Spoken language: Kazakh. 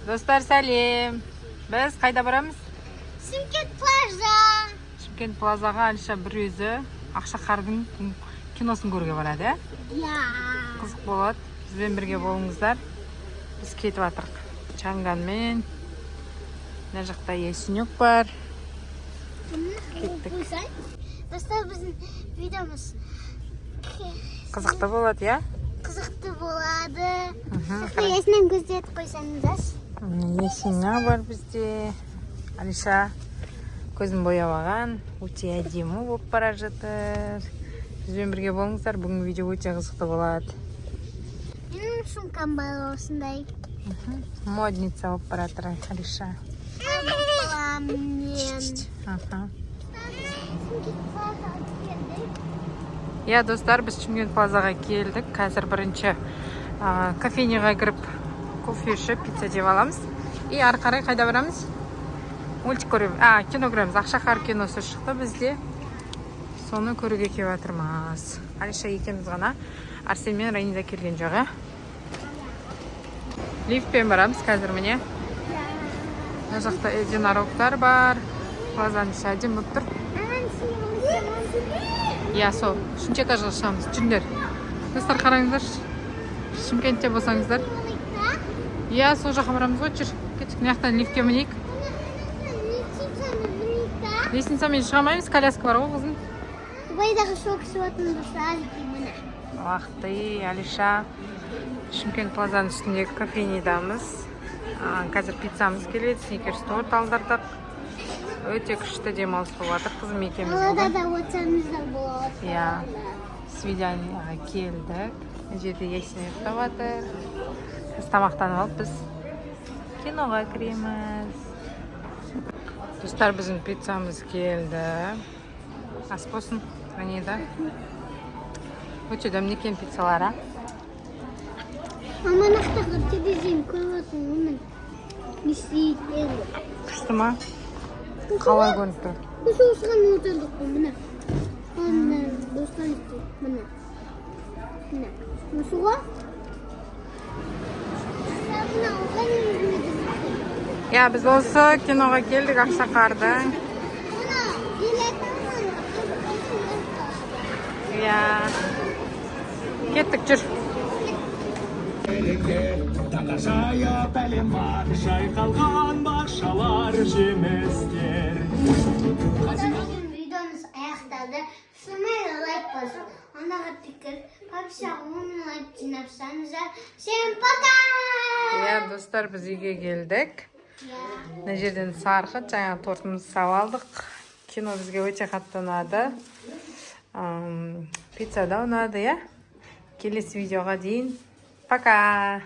Достар, сәлем. Біз қайда барамыз? Шымкент плаза. Шымкент плазаға Алиша бір өзі Ақшақардың киносын көруге барады, ә? Я. Қызық болады. Бізбен бірге болыңыздар. Біз кетіп жатырық. Чанганмен. Мына жақта Есенюк бар. Кеттік. Достар, біздің видеомыз Қызықты болады, я? қызықты болады. Есінен көздетіп қойсаңыздар. Есеня бар бізде. Алиша көзін бояп алған. Өте әдемі болып бара жатыр. Бізбен бірге болыңыздар. Бүгінгі видео өте қызықты болады. Менің сумкам бар осындай. Модница болып бара жатыр Алиша. Я, достар, біз Шымкент плазаға келдік. Қазір бірінші кофейняға кіріп кофе ішіп, пицца жеп аламыз. И ары қарай қайда барамыз? Мультик көреміз. Кино көреміз. Ақшақар киносы шықты бізде. Соны көруге келіп жатырмыз. Алиша екеуміз ғана. Арсен мен Райнида келген жоқ. Лифтпен барамыз қазір міне. Мына жақта единорогтар бар. Плазаның іші әдемі болып тұр. Я, сол. Үшінші этажға шығамыз. Жүріңдер. Достар, қараңыздар. Шымкентте болсаңыздар. Я, сол жаққа барамыз ғой. Жүр. Кеттік, мына жақтан лифтке мінейік. Лестницамен шыға алмаймыз. Коляска бар ғой қызым. Байдағы шоу кісі отын достар. Уақытты, Алиша. Шымкент плазаның үстіндегі кофейнидамыз. Қазір пиццамыз келеді. Сникерс торт алдырдық. Өте күшті демалыс болып жатыр. Қызым екеуміз Қалада бүгін. да отсаңыздар болады. Я, свиданияға келдік. Мына жерде Есенюк ұйықтап жатыр. Біз тамақтанып алып, біз киноға кіреміз. Достар, біздің пиццамыз келді. Ас болсын, Райнида. Өте дәмді екен пиццалар, Мама нақтағы телевизион көріп отырмын, оның не істейді? Күшті ма? Қалай көрініп тұр? Біз осыған отырдық қой, мына. Мына достан істейді, мына. Мына. Осыға? Мына оған өзімеді. Я, біз осы киноға келдік Ақшақардың. Мына, елетімін. Я, кеттік, жүр. Таңғажайы бәлем бар, жайқалған бақшалар жемістер. Видеомыз аяқталды. Сумайла лайк басып, онаға тікір, папшаға оның лайк жинапсаңыздар. Всем пока! Я, достар, біз үйге келдік. Мына жерден сарқыт, жаңа тортымызды сап алдық. Кино бізге өте қатты ұнады. Пицца да ұнады, я? Келесі видеоға дейін. Пока!